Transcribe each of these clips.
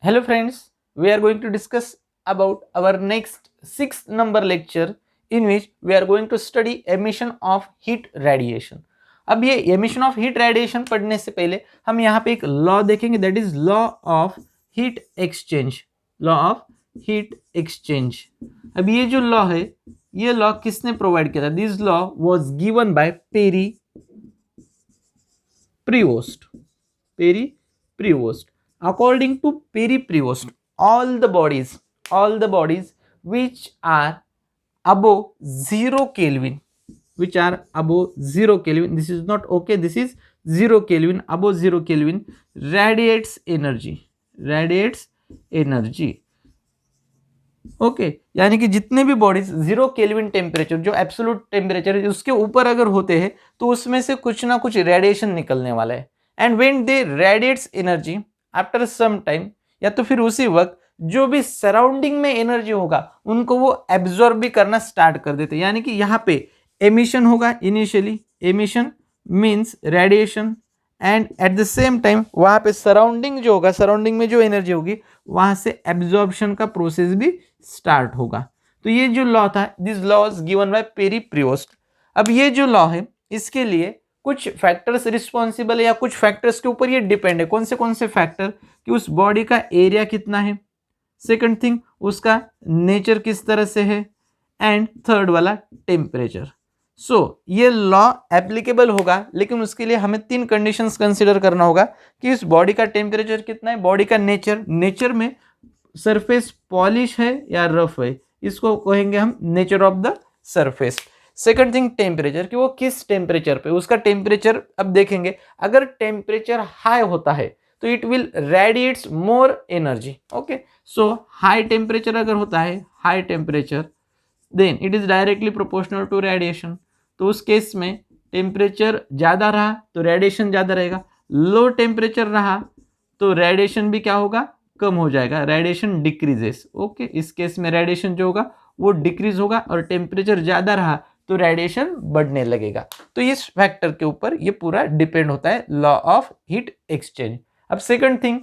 Hello friends, we are going to discuss about our next 6th number lecture in which we are going to study emission of heat radiation. अब ये emission of heat radiation पढ़ने से पहले हम यहाँ पे एक law देखेंगे, that is law of heat exchange. law of heat exchange. अब ये जो लॉ है, ये लॉ किसने प्रोवाइड किया था? This law was given by Perry Prevost. Perry Prevost. According to Perry-Prevost, all the bodies which are above 0 Kelvin, this is not okay, this is 0 Kelvin, above 0 Kelvin, radiates energy. Okay यानी कि जितने भी bodies 0 kelvin temperature, जो absolute temperature है, उसके ऊपर अगर होते हैं तो उसमें से कुछ ना कुछ रेडिएशन निकलने वाला है. And when they radiates energy after some time, या तो फिर उसी वक्त जो भी सराउंडिंग में एनर्जी होगा उनको वो एब्जॉर्ब भी करना स्टार्ट कर देते हैं. यानी कि यहाँ पे एमिशन होगा initially, emission means radiation, and at the same time वहाँ पे सराउंडिंग जो होगा, सराउंडिंग में जो एनर्जी होगी वहाँ से एब्जॉर्प्शन का प्रोसेस भी स्टार्ट होगा. तो ये जो लॉ था, this law is given by Perry Prevost. अब ये जो लॉ है, इसके लिए कुछ फैक्टर्स रिस्पॉन्सिबल है या कुछ फैक्टर्स के ऊपर ये डिपेंड है. कौन से फैक्टर? कि उस बॉडी का एरिया कितना है, सेकंड थिंग उसका नेचर किस तरह से है, एंड थर्ड वाला टेम्परेचर. सो ये लॉ एप्लीकेबल होगा, लेकिन उसके लिए हमें 3 कंडीशंस कंसीडर करना होगा कि इस बॉडी का टेम्परेचर कितना है, बॉडी का नेचर में सरफेस पॉलिश है या रफ है, इसको कहेंगे हम nature of the surface. Second thing temperature, कि वो किस टेम्परेचर पे, उसका टेम्परेचर अब देखेंगे. अगर टेम्परेचर हाई होता है तो it will radiates more energy. Okay, so high temperature अगर होता है, high temperature, then it is directly proportional to radiation. तो उस केस में टेम्परेचर ज़्यादा रहा तो रेडिएशन ज़्यादा रहेगा, लो टेम्परेचर रहा तो रेडिएशन भी क्या होगा, कम हो जाएगा, रेडिएशन डिक्रीजेस. ओके, इस केस में रेडिएशन जो होगा वो डिक्रीज होगा, और टेम्परेचर ज़्यादा रहा तो रेडिएशन बढ़ने लगेगा. तो इस फैक्टर के ऊपर ये पूरा डिपेंड होता है लॉ ऑफ हीट एक्सचेंज. अब सेकंड थिंग,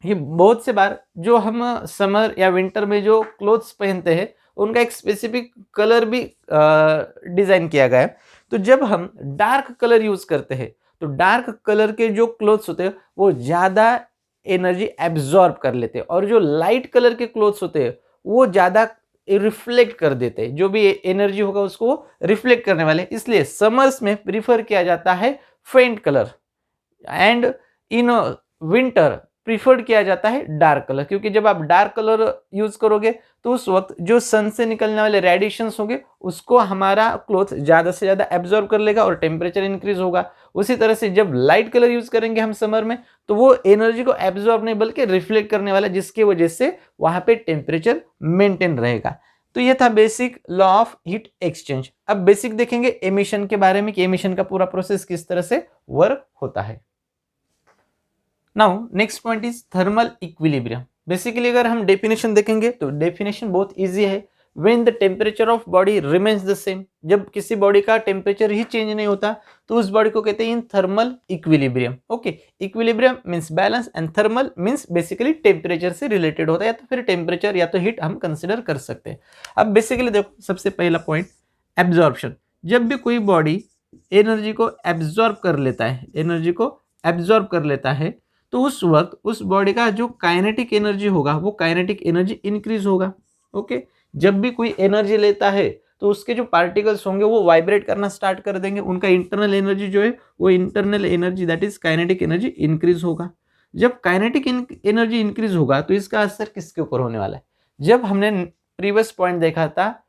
ये बहुत से बार जो हम समर या विंटर में जो क्लोथ्स पहनते हैं उनका एक स्पेसिफिक कलर भी डिज़ाइन किया गया है. तो जब हम डार्क कलर यूज़ करते हैं तो डार्क कलर के जो क्लोथ्स होते हैं वो ज़्यादा एनर्जी एब्जॉर्ब कर लेते हैं, और जो लाइट कलर के क्लोथ्स होते हैं वो ज़्यादा रिफ्लेक्ट कर देते हैं, जो भी एनर्जी होगा उसको रिफ्लेक्ट करने वाले. इसलिए समर्स में प्रीफर किया जाता है faint colour, and in winter preferred किया जाता है डार्क कलर, क्योंकि जब आप डार्क कलर यूज करोगे तो उस वक्त जो सन से निकलने वाले रेडिएशंस होंगे उसको हमारा क्लोथ ज़्यादा से ज़्यादा एब्जॉर्ब कर लेगा और टेम्परेचर इंक्रीज होगा. उसी तरह से जब लाइट कलर यूज करेंगे हम समर में तो वो एनर्जी को एब्जॉर्ब नहीं बल्कि रिफ्लेक्ट करने वाला, जिसकी वजह से वहाँ पे टेम्परेचर मेंटेन रहेगा. तो ये था basic law of heat exchange. अब बेसिक देखेंगे एमिशन के बारे में कि एमिशन का पूरा प्रोसेस किस तरह से वर्क होता है. Now next point is thermal equilibrium. Basically अगर हम डेफिनेशन देखेंगे तो डेफिनेशन बहुत इजी है. When the temperature of body remains the same, जब किसी बॉडी का टेम्परेचर ही चेंज नहीं होता तो उस बॉडी को कहते हैं इन thermal equilibrium. Okay, equilibrium means balance and thermal means basically temperature से रिलेटेड होता है, या तो फिर टेम्परेचर या तो हीट हम कंसिडर कर सकते हैं. अब बेसिकली देखो, सबसे पहला पॉइंट एब्जॉर्प्शन. जब भी कोई बॉडी एनर्जी को एब्जॉर्ब कर लेता है तो उस वक्त उस बॉडी का जो काइनेटिक एनर्जी होगा वो काइनेटिक एनर्जी इंक्रीज होगा. ओके, जब भी कोई एनर्जी लेता है तो उसके जो पार्टिकल्स होंगे वो वाइब्रेट करना स्टार्ट कर देंगे, उनका इंटरनल एनर्जी जो है वो internal energy that is kinetic energy increase होगा. जब काइनेटिक एनर्जी इंक्रीज होगा तो इसका असर किसके ऊपर होने वाला है? जब हमने प्रीवियस पॉइंट देखा था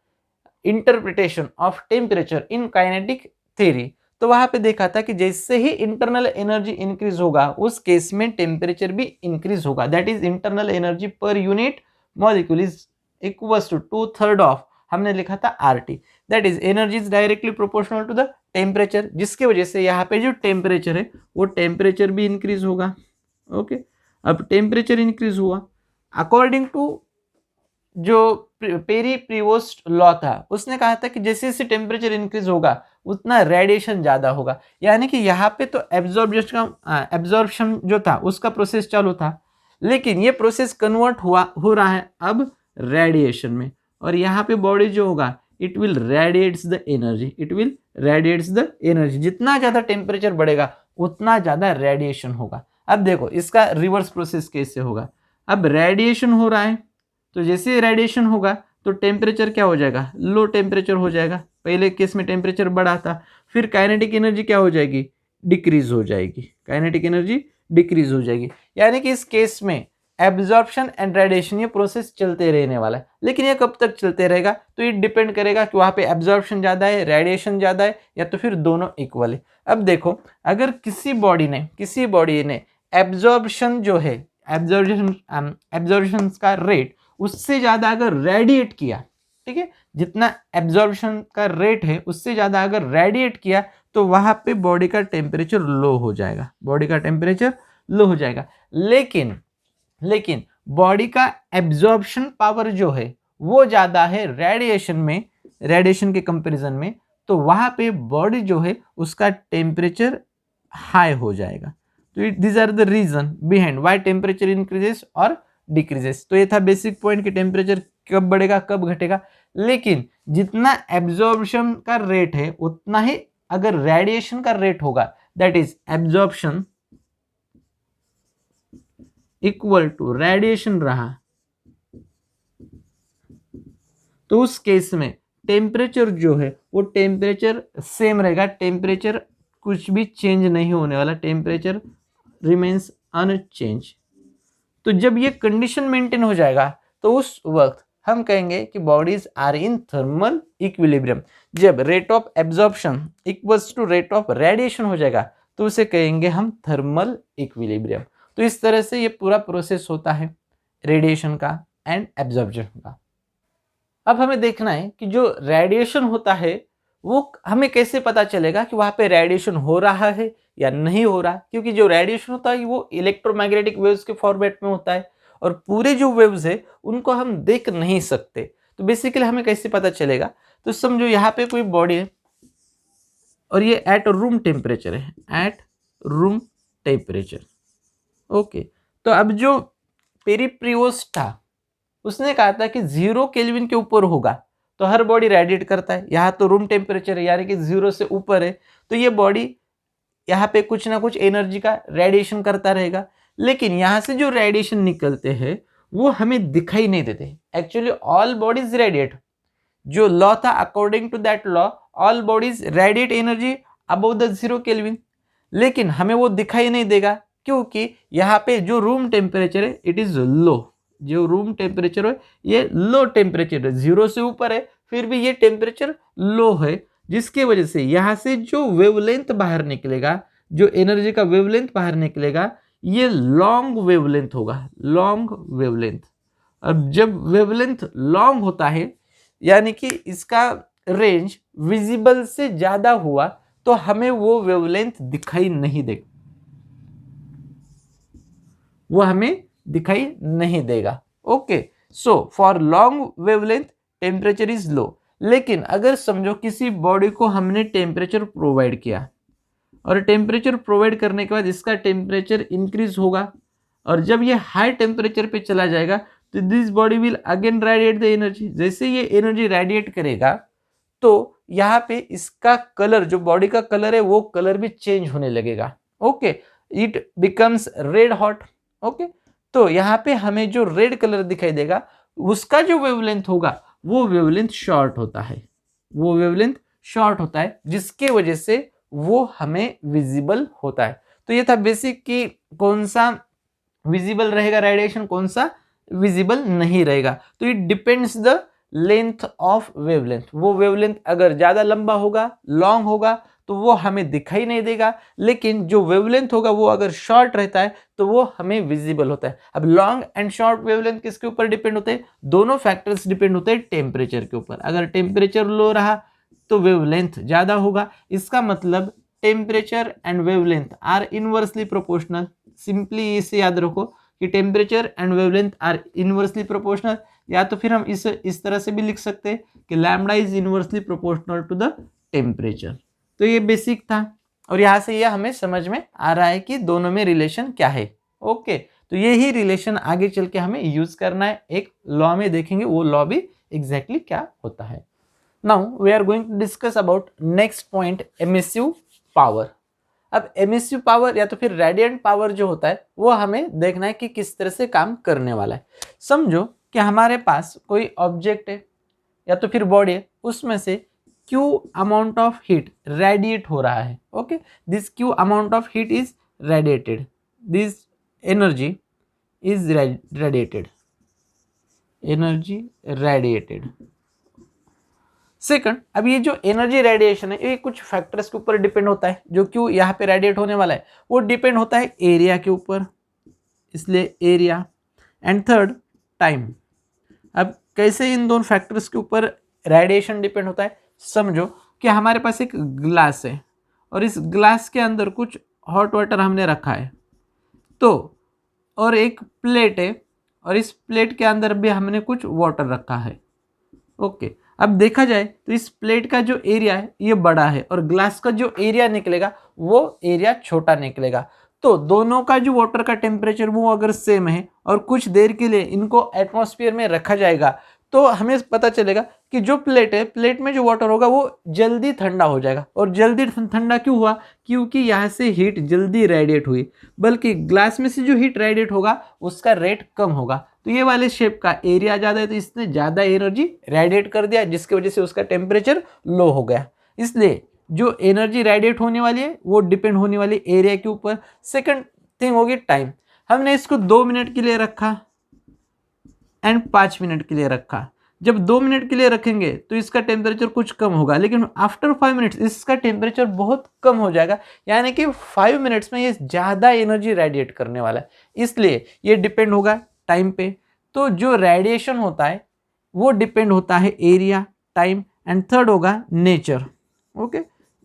interpretation of temperature in kinetic theory, तो वहां पे देखा था कि जैसे ही इंटरनल एनर्जी इंक्रीज होगा उस केस में टेम्परेचर भी इंक्रीज होगा. That is internal energy per unit molecule is equals to 2/3 of, हमने लिखा था RT. That is energy is directly proportional to the temperature, जिसकी वजह से यहाँ पे जो टेम्परेचर है वो टेम्परेचर भी इंक्रीज होगा. ओके, अब टेम्परेचर इंक्रीज हुआ अकॉर्डिंग टू जो पेरी प्रीवोस्ट लॉ था, उसने कहा था कि जैसे जैसे टेम्परेचर इंक्रीज होगा उतना रेडिएशन ज़्यादा होगा. यानी कि यहाँ पे तो एब्जॉर्प्शन जो था उसका प्रोसेस चालू था, लेकिन ये प्रोसेस कन्वर्ट हो रहा है अब रेडिएशन में, और यहाँ पे बॉडी जो होगा it will radiates the energy, it will radiates the energy. जितना ज़्यादा टेम्परेचर बढ़ेगा उतना ज़्यादा रेडिएशन होगा। अब देखो इसका रिवर्स प्रोसेस कैसे होगा। अब रेडिएशन हो रहा है तो जैसे रेडिएशन होगा तो टेम्परेचर क्या हो जाएगा, लो टेम्परेचर हो जाएगा। पहले केस में टेम्परेचर बढ़ा था, फिर काइनेटिक एनर्जी क्या हो जाएगी, डिक्रीज हो जाएगी, काइनेटिक एनर्जी डिक्रीज हो जाएगी। यानी कि इस केस में एब्जॉर्प्शन एंड रेडिएशन ये प्रोसेस चलते रहने वाला है। लेकिन ये कब तक चलते रहेगा तो ये डिपेंड करेगा कि वहाँ पे एब्जॉर्प्शन ज़्यादा है, रेडिएशन ज़्यादा है, या तो फिर दोनों इक्वल है। अब देखो अगर किसी बॉडी ने एब्जॉर्प्शन जो है, एब्जॉर्प्शन का रेट उससे ज़्यादा अगर रेडिएट किया, ठीक है, जितना एब्जॉर्प्शन का रेट है उससे ज़्यादा अगर रेडिएट किया तो वहाँ पे बॉडी का टेम्परेचर लो हो जाएगा, बॉडी का टेम्परेचर लो हो जाएगा। लेकिन बॉडी का एब्जॉर्प्शन पावर जो है वो ज़्यादा है रेडिएशन के कंपैरिजन में, तो वहाँ पे बॉडी जो है उसका टेम्परेचर हाई हो जाएगा। तो this are the reason behind why temperature increases और डिक्रीजेस। तो ये था बेसिक पॉइंट कि टेम्परेचर कब बढ़ेगा कब घटेगा। लेकिन जितना एब्जॉर्प्शन का रेट है उतना ही अगर रेडिएशन का रेट होगा, that is absorption equal to radiation रहा, तो उस केस में टेम्परेचर जो है वो टेम्परेचर सेम रहेगा, टेम्परेचर कुछ भी चेंज नहीं होने वाला, टेम्परेचर रिमेन्स अनचेंज। तो जब ये कंडीशन मेंटेन हो जाएगा तो उस वक्त हम कहेंगे कि bodies are in thermal equilibrium. जब rate of absorption equals to rate of radiation हो जाएगा तो उसे कहेंगे हम थर्मल इक्विलिब्रियम। तो इस तरह से ये पूरा प्रोसेस होता है रेडिएशन का एंड एब्जॉर्प्शन का। अब हमें देखना है कि जो रेडिएशन होता है वो हमें कैसे पता चलेगा कि वहाँ पे रेडिएशन हो रहा है या नहीं हो रहा, क्योंकि जो रेडिएशन होता है वो इलेक्ट्रोमैग्नेटिक वेव्स के फॉर्मेट में होता है और पूरे जो वेव्स है उनको हम देख नहीं सकते। तो बेसिकली हमें कैसे पता चलेगा, तो समझो यहाँ पे कोई बॉडी है और ये एट रूम टेम्परेचर है, एट रूम टेम्परेचर। ओके, तो अब जो पेरिप्रियोस था उसने कहा था कि 0 केल्विन के ऊपर होगा तो हर बॉडी रेडिएट करता है। यहाँ तो रूम टेम्परेचर है यानी कि 0 से ऊपर है तो ये बॉडी यहाँ पे कुछ ना कुछ एनर्जी का रेडिएशन करता रहेगा। लेकिन यहाँ से जो रेडिएशन निकलते हैं वो हमें दिखाई नहीं देते। एक्चुअली ऑल बॉडीज रेडिएट, जो लॉ था according to that law all bodies radiate energy above the 0 Kelvin, लेकिन हमें वो दिखाई नहीं देगा क्योंकि यहाँ पे जो रूम टेम्परेचर है इट इज लो, जो रूम टेम्परेचर है ये लो टेम्परेचर है, 0 से ऊपर है फिर भी ये टेम्परेचर लो है, जिसके वजह से यहाँ से जो वेवलेंथ बाहर निकलेगा, जो एनर्जी का वेवलेंथ बाहर निकलेगा ये लॉन्ग वेवलेंथ होगा, लॉन्ग वेवलेंथ। अब जब वेवलेंथ लॉन्ग होता है यानी कि इसका रेंज विजिबल से ज्यादा हुआ तो हमें वो वेवलेंथ दिखाई नहीं देगा, वो हमें दिखाई नहीं देगा। Okay, so for long wavelength temperature is low. लेकिन अगर समझो किसी बॉडी को हमने टेम्परेचर प्रोवाइड किया और टेम्परेचर प्रोवाइड करने के बाद इसका टेम्परेचर इंक्रीज होगा और जब ये हाई टेम्परेचर पे चला जाएगा तो this body will again radiate the energy. जैसे ये एनर्जी रेडिएट करेगा तो यहाँ पे इसका कलर, जो बॉडी का कलर है वो कलर भी चेंज होने लगेगा। Okay, it becomes red hot. Okay, तो यहाँ पे हमें जो रेड कलर दिखाई देगा उसका जो वेवलेंथ होगा वो वेवलेंथ शॉर्ट होता है, वो वेवलेंथ शॉर्ट होता है जिसके वजह से वो हमें विजिबल होता है। तो ये था बेसिक कि कौन सा विजिबल रहेगा रेडिएशन, कौन सा विजिबल नहीं रहेगा। तो it depends the length of wavelength. वो वेवलेंथ अगर ज़्यादा लंबा होगा, लॉन्ग होगा तो वो हमें दिखाई नहीं देगा, लेकिन जो वेवलेंथ होगा वो अगर शॉर्ट रहता है तो वो हमें विजिबल होता है। अब लॉन्ग एंड शॉर्ट वेवलेंथ किसके ऊपर डिपेंड होते हैं, दोनों फैक्टर्स डिपेंड होते हैं टेम्परेचर के ऊपर। अगर टेम्परेचर लो रहा तो वेवलेंथ ज़्यादा होगा, इसका मतलब temperature and wavelength are inversely proportional. Simply इसे याद रखो कि temperature and wavelength are inversely proportional, या तो फिर हम इस तरह से भी लिख सकते हैं कि lambda is inversely proportional to the temperature. तो ये बेसिक था और यहाँ से ये हमें समझ में आ रहा है कि दोनों में रिलेशन क्या है। ओके, तो यही रिलेशन आगे चल के हमें यूज करना है, एक लॉ में देखेंगे वो लॉ भी एग्जैक्टली क्या होता है। Now we are going to discuss about next point, emissive power. अब एमिसिव पावर या तो फिर रेडिएंट पावर जो होता है वो हमें देखना है कि किस तरह से काम करने वाला है। समझो कि हमारे पास कोई ऑब्जेक्ट है या तो फिर बॉडी है, उसमें से Q amount of heat radiate हो रहा है। Okay, this Q amount of heat is radiated, this energy is radiated, energy radiated. Second, अब ये जो एनर्जी रेडिएशन है ये कुछ फैक्टर्स के ऊपर डिपेंड होता है। जो क्यू यहाँ पे रेडिएट होने वाला है वो डिपेंड होता है एरिया के ऊपर, इसलिए एरिया। And third, time. अब कैसे इन दोनों फैक्टर्स के ऊपर रेडिएशन डिपेंड होता है, समझो कि हमारे पास एक ग्लास है और इस ग्लास के अंदर कुछ हॉट वाटर हमने रखा है, तो और एक प्लेट है और इस प्लेट के अंदर भी हमने कुछ वाटर रखा है। ओके, अब देखा जाए तो इस प्लेट का जो एरिया है ये बड़ा है और ग्लास का जो एरिया निकलेगा वो एरिया छोटा निकलेगा। तो दोनों का जो वाटर का टेम्परेचर वो अगर सेम है और कुछ देर के लिए इनको एटमॉस्फेयर में रखा जाएगा तो हमें पता चलेगा कि जो प्लेट है, प्लेट में जो वाटर होगा वो जल्दी ठंडा हो जाएगा। और जल्दी ठंडा क्यों हुआ? क्योंकि यहाँ से हीट जल्दी रेडिएट हुई, बल्कि ग्लास में से जो हीट रेडिएट होगा उसका रेट कम होगा। तो ये वाले शेप का एरिया ज़्यादा है तो इसने ज़्यादा एनर्जी रेडिएट कर दिया, जिसकी वजह से उसका टेम्परेचर लो हो गया। इसलिए जो एनर्जी रेडिएट होने वाली है वो डिपेंड होने वाली एरिया के ऊपर। सेकंड थिंग होगी टाइम। हमने इसको 2 मिनट के लिए रखा एंड 5 मिनट के लिए रखा। जब 2 मिनट के लिए रखेंगे तो इसका टेम्परेचर कुछ कम होगा, लेकिन आफ्टर 5 मिनट्स इसका टेम्परेचर बहुत कम हो जाएगा, यानी कि 5 मिनट्स में ये ज़्यादा एनर्जी रेडिएट करने वाला है। इसलिए ये डिपेंड होगा टाइम पे। तो जो रेडिएशन होता है वो डिपेंड होता है एरिया, टाइम एंड थर्ड होगा nature. Okay,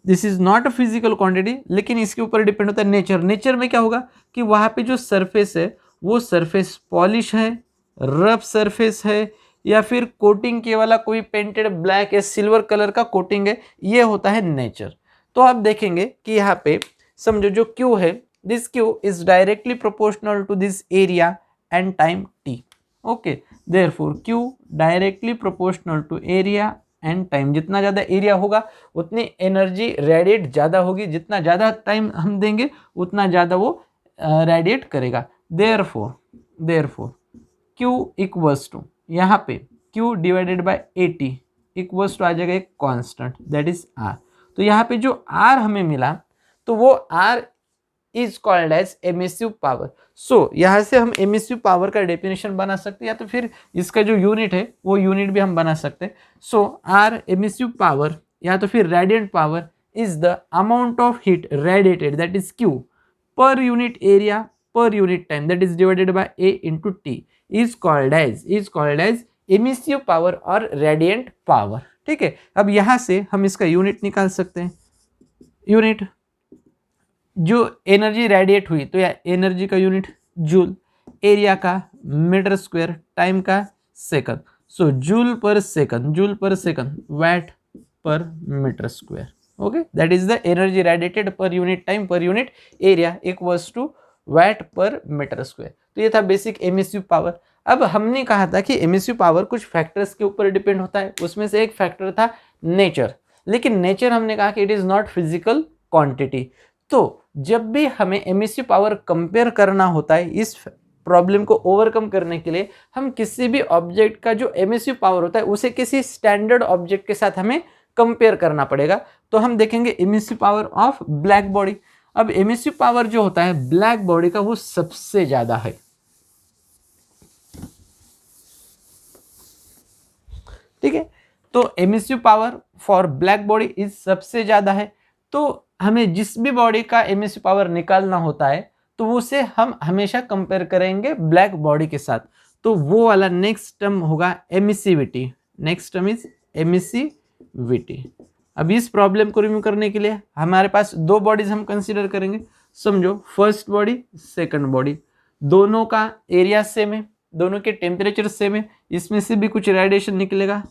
this is not a physical quantity, लेकिन इसके ऊपर डिपेंड होता है नेचर। नेचर में क्या होगा कि वहाँ पे जो सरफेस है वो सरफेस पॉलिश है, रफ सरफेस है, या फिर कोटिंग के वाला कोई पेंटेड ब्लैक या सिल्वर कलर का कोटिंग है, ये होता है नेचर। तो आप देखेंगे कि यहाँ पे समझो जो क्यू है, this Q is directly proportional to this area and time T. Okay, therefore Q directly proportional to area and time. जितना ज़्यादा एरिया होगा उतनी एनर्जी रेडिएट ज़्यादा होगी, जितना ज़्यादा टाइम हम देंगे उतना ज़्यादा वो रेडिएट करेगा। देयरफॉर Q इक्वल्स टू, यहाँ पे Q divided by 80 equals to आ जाएगा एक कांस्टेंट, दैट इज R। तो यहाँ पे जो R हमें मिला तो वो R is called as emissive power. So यहाँ से हम एमिसिव पावर का डेफिनेशन बना सकते हैं, या तो फिर इसका जो यूनिट है वो यूनिट भी हम बना सकते हैं। सो R एमिसिव पावर या तो फिर radiant power is the amount of heat radiated, that is Q, पर यूनिट एरिया पर unit time, that is divided by A into T, is called as emissive power और रेडिएंट पावर। ठीक है, अब यहां से हम इसका यूनिट निकाल सकते हैं। यूनिट जो एनर्जी रेडिएट हुई तो या एनर्जी का यूनिट जूल, एरिया का मीटर स्क्वायर, टाइम का second. So joule per second, watt per metre square. Okay, that is the energy radiated per unit time per unit area equals to watt per metre square. तो ये था basic emissive power. अब हमने कहा था कि emissive power कुछ factors के ऊपर डिपेंड होता है, उसमें से एक फैक्टर था नेचर। लेकिन नेचर हमने कहा कि it is not physical quantity. तो जब भी हमें एमिसिव पावर कंपेयर करना होता है, इस प्रॉब्लम को ओवरकम करने के लिए हम किसी भी ऑब्जेक्ट का जो एमिसिव पावर होता है उसे किसी स्टैंडर्ड ऑब्जेक्ट के साथ हमें कंपेयर करना पड़ेगा। तो हम देखेंगे emissive power of black body. अब एमिसिव पावर जो होता है ब्लैक बॉडी का वो सबसे ज्यादा है। ठीक है, तो emissive power for black body is सबसे ज्यादा है। तो हमें जिस भी बॉडी का एमिसिव पावर निकालना होता है तो उसे हम हमेशा कंपेयर करेंगे ब्लैक बॉडी के साथ। तो वो वाला नेक्स्ट टर्म होगा emissivity. Next term is emissivity. अब इस प्रॉब्लम को रिमूव करने के लिए हमारे पास दो बॉडीज हम कंसीडर करेंगे। समझो फर्स्ट बॉडी, सेकंड बॉडी, दोनों का एरिया सेम है, दोनों के टेम्परेचर सेम है। इसमें से भी कुछ रेडिएशन निकलेगा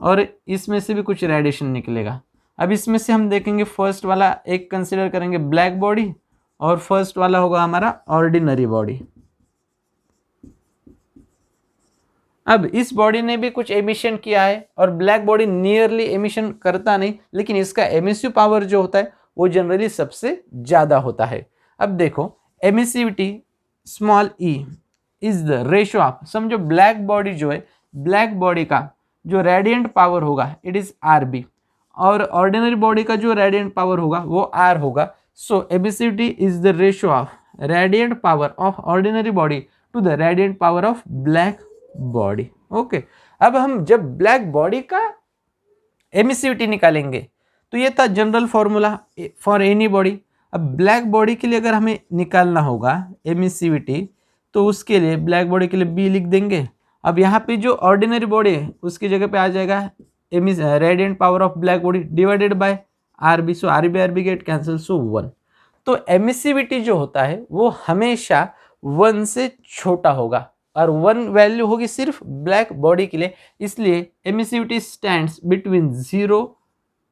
और इसमें से भी कुछ रेडिएशन निकलेगा। अब इसमें से हम देखेंगे फर्स्ट वाला एक कंसीडर करेंगे ब्लैक बॉडी और फर्स्ट वाला होगा हमारा ऑर्डिनरी बॉडी। अब इस बॉडी ने भी कुछ एमिशन किया है और ब्लैक बॉडी नियरली एमिशन करता नहीं, लेकिन इसका एमिसिव पावर जो होता है वो जनरली सबसे ज़्यादा होता है। अब देखो emissivity small e is the ratio of, समझो ब्लैक बॉडी जो है, ब्लैक बॉडी का जो रेडिएंट पावर होगा इट इज आर बी, और ऑर्डिनरी बॉडी का जो रेडिएंट पावर होगा वो आर होगा। So emissivity is the ratio of radiant power of ordinary body to the radiant power of black body. Okay, अब हम जब ब्लैक बॉडी का एमिसिविटी निकालेंगे तो ये था general formula for any body. अब ब्लैक बॉडी के लिए अगर हमें निकालना होगा एमिसिविटी तो उसके लिए ब्लैक बॉडी के लिए बी लिख देंगे। अब यहाँ पे जो ऑर्डिनरी बॉडी है उसकी जगह पे आ जाएगा radiant power of black body divided by R B. So R B get cancel, so 1। तो एमिसिविटी जो होता है वो हमेशा 1 से छोटा होगा और 1 वैल्यू होगी सिर्फ ब्लैक बॉडी के लिए, इसलिए emissivity stands between 0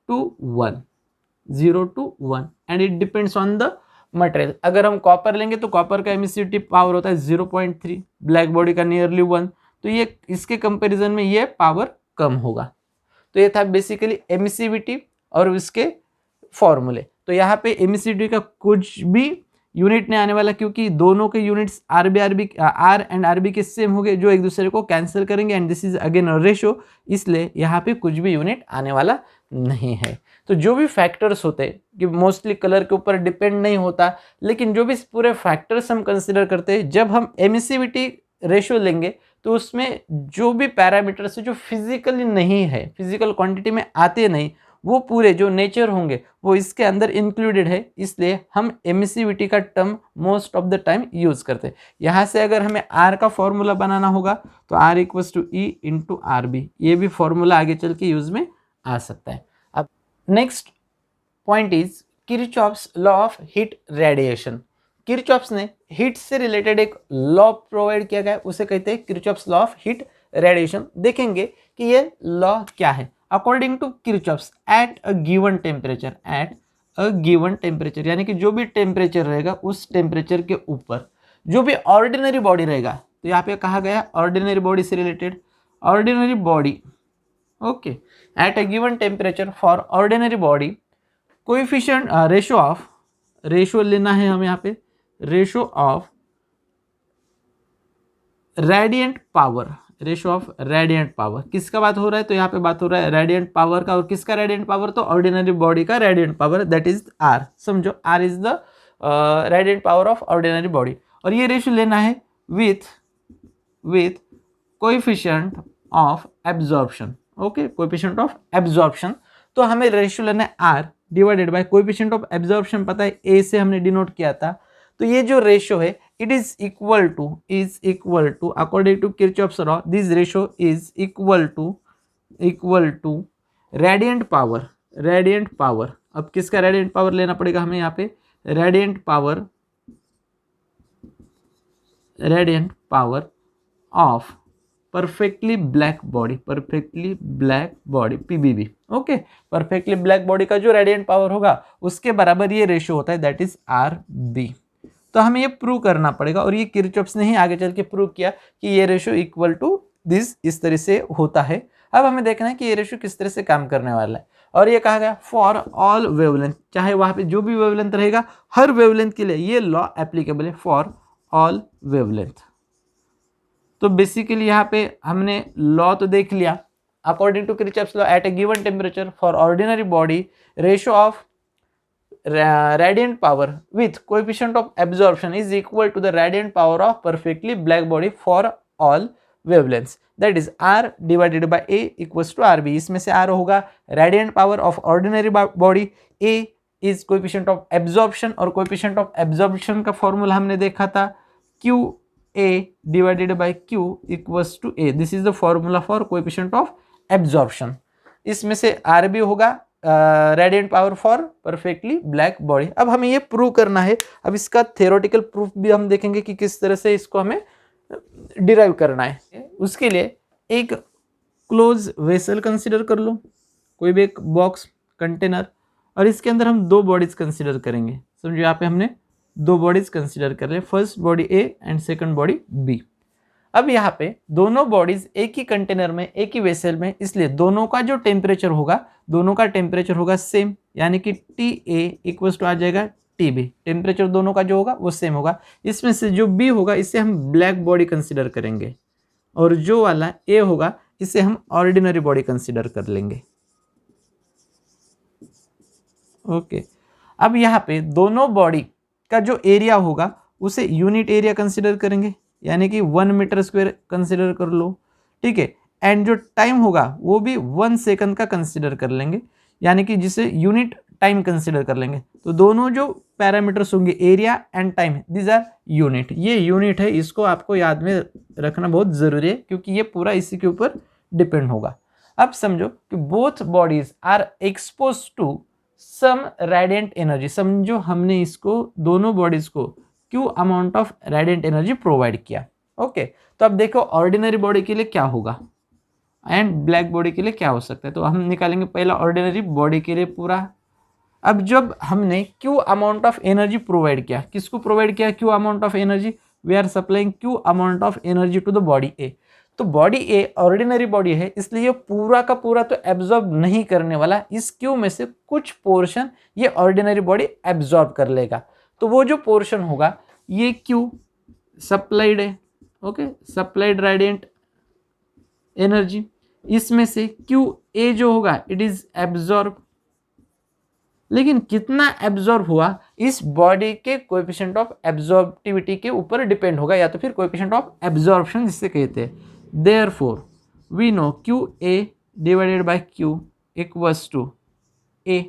to 1, 0 to 1 and it depends on the material. अगर हम कॉपर लेंगे तो कॉपर का एमिसिविटी पावर होता है 0.3, ब्लैक बॉडी का नियरली 1, तो ये इसके कंपैरिजन में ये पावर कम होगा। तो ये था बेसिकली एमिसिविटी और इसके फॉर्मूले। तो यहाँ पे एमिसिविटी का कुछ भी यूनिट नहीं आने वाला क्योंकि दोनों के units R and R B के सेम हो गए जो एक दूसरे को कैंसिल करेंगे and this is again a ratio, इसलिए यहाँ पे कुछ भी यूनिट आने वाला नहीं है। तो जो भी फैक्टर्स होते हैं कि मोस्टली कलर के ऊपर डिपेंड नहीं होता, लेकिन जो भी पूरे फैक्टर्स हम कंसिडर करते हैं जब हम एमिसिविटी रेशियो लेंगे तो उसमें जो भी पैरामीटर्स है जो फिजिकली नहीं है, फिजिकल क्वांटिटी में आते नहीं, वो पूरे जो नेचर होंगे वो इसके अंदर इंक्लूडेड है, इसलिए हम एमिसिविटी का term most of the time use करते हैं। यहाँ से अगर हमें आर का फॉर्मूला बनाना होगा तो R equals to E into R B, ये भी फॉर्मूला आगे चल के यूज में आ सकता है। अब next point is Kirchhoff's law of heat radiation. Kirchhoff's ने हीट से रिलेटेड एक लॉ प्रोवाइड किया गया है, उसे कहते हैं Kirchhoff's law of heat radiation. देखेंगे कि ये लॉ क्या है। According to Kirchhoff's at a given temperature, यानी कि जो भी टेम्परेचर रहेगा उस टेम्परेचर के ऊपर जो भी ऑर्डिनरी बॉडी रहेगा, तो यहाँ पे कहा गया ऑर्डिनरी बॉडी से related, ordinary body okay eight a given temperature for ordinary body coefficient ratio लेना है हमें यहाँ पे, ratio of radiant power, ratio of radiant power. किसका बात हो रहा है, तो यहाँ पे बात हो रहा है रेडिएंट पावर का, और किसका रेडिएंट पावर, तो ऑर्डिनरी बॉडी का radiant power, that is R. समझो R is the radiant power of ordinary body, और ये रेशियो लेना है with coefficient of absorption. Okay, coefficient of absorption, तो हमें रेशियो लेना है R divided by coefficient of absorption, पता है ए से हमने डिनोट किया था। तो ये जो रेशियो है it is equal to according to Kirchhoff's law, this ratio is equal to radiant power। अब किसका radiant power लेना पड़ेगा हमें यहाँ पे, radiant power of perfectly black body PBB। Okay, perfectly black body का जो radiant power होगा उसके बराबर ये रेशियो होता है, दैट इज RB। तो हमें ये प्रूव करना पड़ेगा, और ये किरचॉफ्स ने ही आगे चल के प्रूव किया कि ये रेशियो इक्वल टू दिस, इस तरह से होता है। अब हमें देखना है कि ये रेशियो किस तरह से काम करने वाला है, और ये कहा गया फॉर ऑल वेवलेंथ, चाहे वहाँ पे जो भी वेवलेंथ रहेगा हर वेवलेंथ के लिए ये लॉ एप्लीकेबल है फॉर ऑल वेवलेंथ। तो बेसिकली यहाँ पे हमने लॉ तो देख लिया, according to Kirchhoff's law at a given temperature for ordinary body ratio of radiant power with coefficient of absorption is equal to the radiant power of perfectly black body for all wavelengths, that is R divided by A equals to RB। इसमें से R होगा radiant power of ordinary body, A is coefficient of absorption, और coefficient of absorption का formula हमने देखा था QA divided by Q equals to A, this is the formula for coefficient of absorption। इसमें से RB होगा radiant power for perfectly black body. अब हमें ये प्रूव करना है, अब इसका थ्योरेटिकल प्रूफ भी हम देखेंगे कि किस तरह से इसको हमें डिराइव करना है। उसके लिए एक क्लोज वेसल कंसिडर कर लो, कोई भी एक बॉक्स कंटेनर, और इसके अंदर हम दो बॉडीज कंसिडर करेंगे। समझो यहाँ पे हमने दो बॉडीज कंसिडर कर रहे हैं, first body A and second body B. अब यहाँ पे दोनों बॉडीज एक ही कंटेनर में, एक ही वेसल में, इसलिए दोनों का जो टेम्परेचर होगा, दोनों का टेम्परेचर होगा सेम, यानी कि TA इक्वल्स टू आ जाएगा TB। टेम्परेचर दोनों का जो होगा वो सेम होगा। इसमें से जो B होगा इसे हम ब्लैक बॉडी कंसिडर करेंगे, और जो वाला A होगा इसे हम ऑर्डिनरी बॉडी कंसिडर कर लेंगे। ओके, अब यहाँ पे दोनों बॉडी का जो एरिया होगा उसे यूनिट एरिया कंसिडर करेंगे, यानी कि 1 मीटर स्क्वायर कंसिडर कर लो, ठीक है। एंड जो टाइम होगा वो भी 1 सेकंड का कंसिडर कर लेंगे, यानी कि जिसे यूनिट टाइम कंसिडर कर लेंगे। तो दोनों जो पैरामीटर्स होंगे area and time, this are unit. ये यूनिट है, इसको आपको याद में रखना बहुत ज़रूरी है, क्योंकि ये पूरा इसी के ऊपर डिपेंड होगा। अब समझो कि both bodies are expose to some radiant energy. समझो हमने इसको, दोनों बॉडीज को Q amount of radiant energy provide किया। ओके, तो अब देखो ऑर्डिनरी बॉडी के लिए क्या होगा एंड ब्लैक बॉडी के लिए क्या हो सकता है। तो हम निकालेंगे पहला ऑर्डिनरी बॉडी के लिए पूरा। अब जब हमने Q amount of energy provide किया, किसको प्रोवाइड किया? Q amount of energy, we are supplying Q amount of energy to the body A. तो बॉडी ए ऑर्डिनरी बॉडी है, इसलिए पूरा का पूरा तो एब्जॉर्ब नहीं करने वाला। इस क्यू में से कुछ पोर्शन ये ऑर्डिनरी बॉडी एब्जॉर्ब कर लेगा। तो वो जो पोर्शन होगा ये क्यू सप्लाइड है, ओके, सप्लाइड रेडिएंट एनर्जी। इसमें से क्यू ए जो होगा इट इज एब्जॉर्ब, लेकिन कितना एब्जॉर्ब हुआ इस बॉडी के कोएफिशिएंट ऑफ एब्जॉर्बिविटी के ऊपर डिपेंड होगा, या तो फिर कोएफिशिएंट ऑफ एब्जॉर्प्शन जिसे कहते हैं। Therefore we know Q A divided by Q equals to A,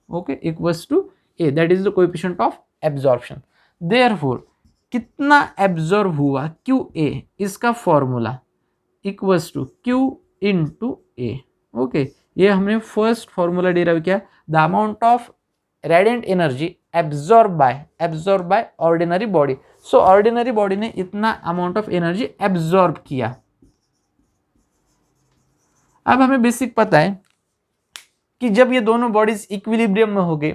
okay, equals to A, that is the coefficient of absorption. Therefore कितना एब्जॉर्ब हुआ क्यू ए, इसका formula equals to Q into A. Okay, ये हमने first formula derive किया, the amount of radiant energy absorb by ordinary body. So ordinary body ने इतना amount of energy absorb किया। अब हमें बेसिक पता है कि जब ये दोनों बॉडीज इक्विलिब्रियम में होंगे,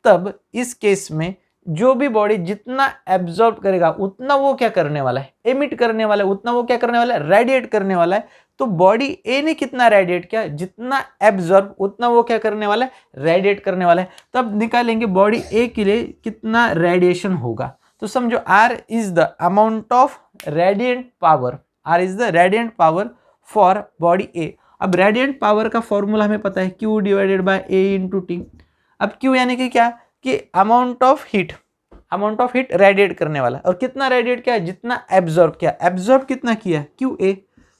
तब इस केस में जो भी बॉडी जितना एब्जॉर्ब करेगा उतना वो क्या करने वाला है? एमिट करने वाला है। उतना वो क्या करने वाला है? रेडिएट करने वाला है। तो बॉडी ए ने कितना रेडिएट किया, जितना एब्जॉर्ब उतना वो क्या करने वाला है? रेडिएट करने वाला है। तो अब निकालेंगे बॉडी ए के लिए कितना रेडिएशन होगा। तो समझो R is the amount of radiant power, R is the radiant power for body A. अब रेडिएंट पावर का फॉर्मूला हमें पता है, Q divided by A into T. अब Q यानी कि क्या, कि अमाउंट ऑफ हीट रेडिएट करने वाला, और कितना रेडिएट किया? जितना एब्जॉर्ब किया। एब्जॉर्ब कितना किया? QA।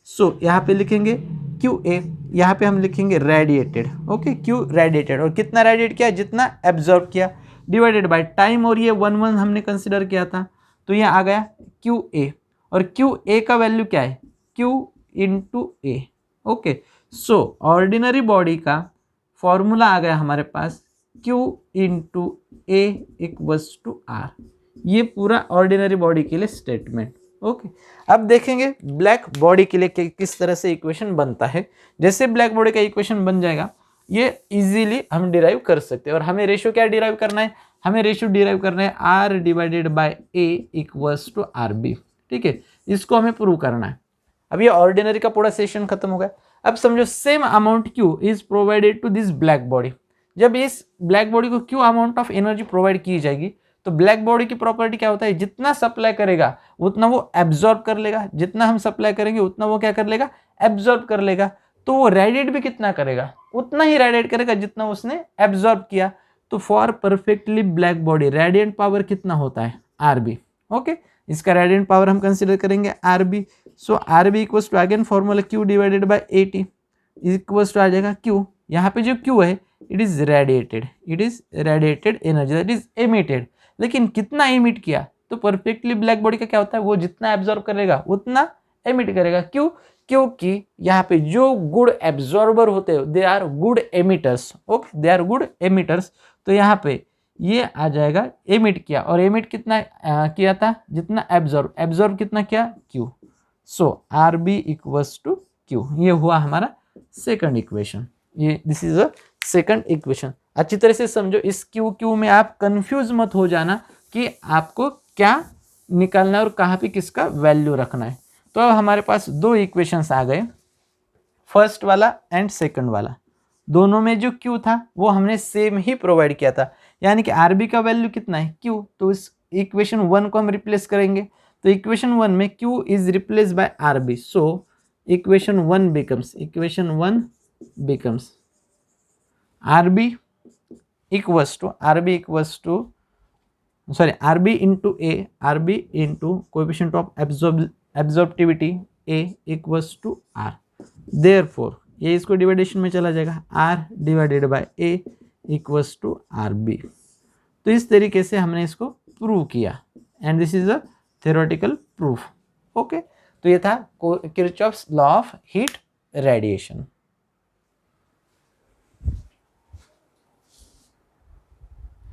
सो यहाँ पे लिखेंगे QA, यहाँ पे हम लिखेंगे रेडिएटेड, ओके, Q रेडिएटेड, और कितना रेडिएट किया? जितना एब्जॉर्ब किया, डिवाइडेड बाय टाइम, और ये 1 हमने कंसिडर किया था, तो ये आ गया QA। और QA का वैल्यू क्या है? Q into A। Okay, so ordinary body का फॉर्मूला आ गया हमारे पास Q into A equals to R। ये पूरा ऑर्डिनरी बॉडी के लिए स्टेटमेंट। ओके, अब देखेंगे ब्लैक बॉडी के लिए किस तरह से इक्वेशन बनता है। जैसे ब्लैक बॉडी का इक्वेशन बन जाएगा, ये इजीली हम डिराइव कर सकते हैं। और हमें रेशियो क्या डिराइव करना है? हमें रेशियो डिराइव करना है R divided by A equals to RB, ठीक है। इसको हमें प्रूव करना है। अब ये ऑर्डिनरी का पूरा सेशन खत्म हो गया। अब समझो same amount Q is provided to this black body. जब इस ब्लैक बॉडी को Q amount of energy provide की जाएगी, तो ब्लैक बॉडी की प्रॉपर्टी क्या होता है? जितना सप्लाई करेगा उतना वो एब्जॉर्ब कर लेगा, जितना हम सप्लाई करेंगे उतना वो क्या कर लेगा? एब्जॉर्ब कर लेगा। तो वो रेडिएट भी कितना करेगा? उतना ही रेडिएट करेगा जितना उसने एब्जॉर्ब किया। तो for perfectly black body radiant power कितना होता है? RB। ओके, इसका रेडिएंट पावर हम कंसिडर करेंगे RB। So RB equals to again formula Q divided by AT equals to आ जाएगा Q। यहाँ पे जो Q है it is radiated energy, that is emitted. लेकिन कितना एमिट किया? तो परफेक्टली ब्लैक बॉडी का क्या होता है? वो जितना एब्जॉर्ब करेगा उतना एमिट करेगा। क्यों? क्योंकि यहाँ पे जो गुड एब्जॉर्बर होते हैं they are good emitters, okay, they are good emitters. तो यहाँ पे ये आ जाएगा एमिट किया, और एमिट कितना किया था? जितना एब्जॉर्ब कितना किया? Q। So RB equals to Q। ये हुआ हमारा सेकंड इक्वेशन। ये this is a second equation. अच्छी तरह से समझो। इस Q में आप कंफ्यूज मत हो जाना कि आपको क्या निकालना है और कहाँ पे किसका वैल्यू रखना है। तो अब हमारे पास दो इक्वेशंस आ गए, फर्स्ट वाला एंड सेकंड वाला। दोनों में जो Q था वो हमने सेम ही प्रोवाइड किया था, यानी कि RB का वैल्यू कितना है Q, तो इस इक्वेशन 1 को हम रिप्लेस करेंगे। तो इक्वेशन 1 में Q is replace by RB, so equation 1 becomes RB equals to RB into coefficient of absorptivity A equals to R। Therefore ये इसको डिवाइडेशन में चला जाएगा, R divided by A equals to RB। तो इस तरीके से हमने इसको प्रूव किया and this is a theoretical proof. Okay, तो ये था Kirchhoff's law of heat radiation.